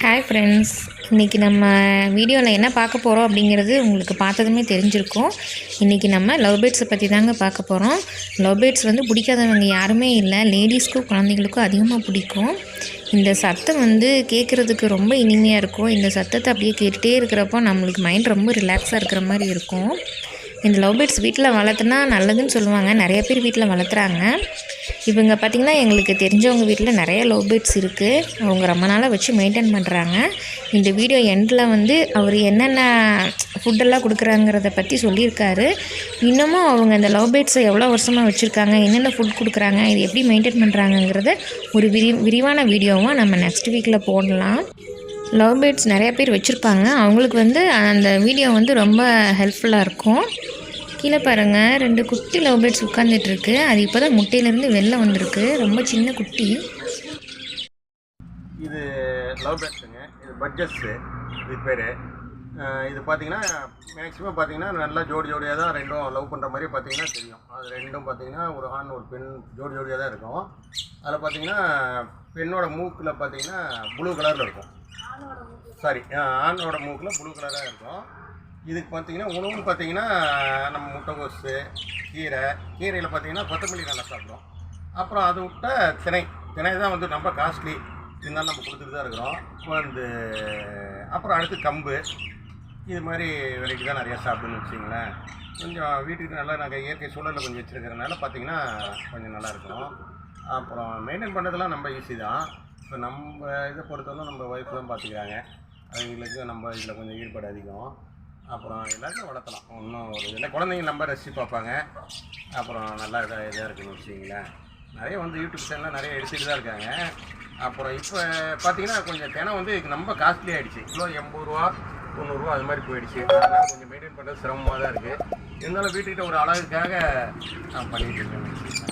Hi friends, இன்றைக்கி நம்ம வீடியோவில் என்ன பார்க்க போகிறோம் அப்படிங்கிறது உங்களுக்கு பார்த்ததுமே தெரிஞ்சிருக்கும். இன்றைக்கி நம்ம லவ் பேர்ட்ஸை பற்றி தாங்க பார்க்க போகிறோம். லவ் பேர்ட்ஸ் வந்து பிடிக்காதவங்க யாருமே இல்லை. லேடிஸ்க்கும் குழந்தைங்களுக்கும் அதிகமாக பிடிக்கும். இந்த சத்தம் வந்து கேட்குறதுக்கு ரொம்ப இனிமையாக இருக்கும். இந்த சத்தத்தை அப்படியே கேட்டுகிட்டே இருக்கிறப்போ நம்மளுக்கு மைண்ட் ரொம்ப ரிலாக்ஸாக இருக்கிற மாதிரி இருக்கும். இந்த லவ் பேர்ட்ஸ் வீட்டில் வளர்த்துனா நல்லதுன்னு சொல்லுவாங்க. நிறைய பேர் வீட்டில் வளர்த்துறாங்க. இவங்க பார்த்திங்கன்னா எங்களுக்கு தெரிஞ்சவங்க வீட்டில் நிறைய லவ் பேர்ட்ஸ் இருக்குது. அவங்க ரொம்ப நாளாக வச்சு மெயின்டைன் பண்ணுறாங்க. இந்த வீடியோ எண்டில் வந்து அவர் என்னென்ன ஃபுட்டெல்லாம் கொடுக்குறாங்கிறத பற்றி சொல்லியிருக்காரு. இன்னமும் அவங்க அந்த லவ் பேர்ட்ஸை எவ்வளோ வருஷமாக வச்சுருக்காங்க, என்னென்ன ஃபுட் கொடுக்குறாங்க, இது எப்படி மெயின்டைன் பண்ணுறாங்கங்கிறத ஒரு விரிவான வீடியோவாக நம்ம நெக்ஸ்ட் வீக்கில் போடலாம். லவ் பேர்ட்ஸ் நிறைய பேர் வச்சுருப்பாங்க. அவங்களுக்கு வந்து அந்த வீடியோ வந்து ரொம்ப ஹெல்ப்ஃபுல்லாக இருக்கும். கீழே பாருங்கள், 2 குட்டி லவ் பேர்ட்ஸ் உட்காந்துட்ருக்கு. அது இப்போ தான் முட்டையிலேருந்து வெளில வந்திருக்கு. ரொம்ப சின்ன குட்டி. இது லவ் பேர்ட்ஸுங்க. இது பட்ஜெட்ஸு இது பேர். இது பார்த்திங்கன்னா மேக்ஸிமம் பார்த்திங்கன்னா நல்லா ஜோடியாக தான் ரெண்டும் லவ் பண்ணுற மாதிரி பார்த்திங்கன்னா தெரியும். அது ரெண்டும் பார்த்திங்கன்னா ஒரு ஆண் ஒரு பெண் ஜோடியாக தான் இருக்கும். அதில் பார்த்திங்கன்னா பெண்ணோட மூக்கில் பார்த்திங்கன்னா ப்ளூ கலரில் இருக்கும். ஆணோட மூக்கில் ப்ளூ கலராக இருக்கும். இதுக்கு பார்த்திங்கன்னா உணவுன்னு பார்த்திங்கன்னா நம்ம முட்டைகோஸு, கீரையில் பார்த்திங்கன்னா கொத்தமல்லி நல்லா சாப்பிடும். அப்புறம் அதை விட்ட திணை தான் வந்து ரொம்ப காஸ்ட்லி. இருந்தாலும் நம்ம கொடுத்துட்டு தான் இருக்கிறோம். வந்து அப்புறம் அடுத்து கம்பு, இது மாதிரி விலைக்கு தான் நிறையா சாப்பிடுன்னு வச்சிங்களேன். கொஞ்சம் வீட்டுக்கு நல்லா நாங்கள் இயற்கை சூழலில் கொஞ்சம் வச்சுருக்கிறதுனால பார்த்திங்கன்னா கொஞ்சம் நல்லாயிருக்கும். அப்புறம் மெயின்டைன் பண்ணுறதுலாம் ரொம்ப ஈஸி தான். இப்போ நம்ம இதை பொறுத்தவரை நம்ம ஒய்ஃப் தான் பார்த்துக்கிறாங்க. அவங்களுக்கு நம்ம இதில் கொஞ்சம் ஈடுபாடு அதிகம். அப்புறம் எல்லாருமே வளர்த்தலாம். ஒன்றும் ஒரு இதில் குழந்தைங்க நம்ம ரசித்து பார்ப்பாங்க. அப்புறம் நல்லா இதாக இருக்குன்னு வச்சிங்களேன். நிறைய வந்து யூடியூப் சேனல்லாம் நிறைய எடுத்துகிட்டு தான் இருக்காங்க. அப்புறம் இப்போ பார்த்திங்கன்னா கொஞ்சம் தினம் வந்து ரொம்ப காஸ்ட்லி ஆகிடுச்சு. கிலோ 80 ரூபா 90 ரூபா அது மாதிரி போயிடுச்சு. அதனால் கொஞ்சம் மெயின்டைன் பண்ணுறது சிரமமாக தான் இருக்குது. இருந்தாலும் வீட்டுக்கிட்ட ஒரு அழகுக்காக நான் பண்ணிகிட்டு இருக்கேன்.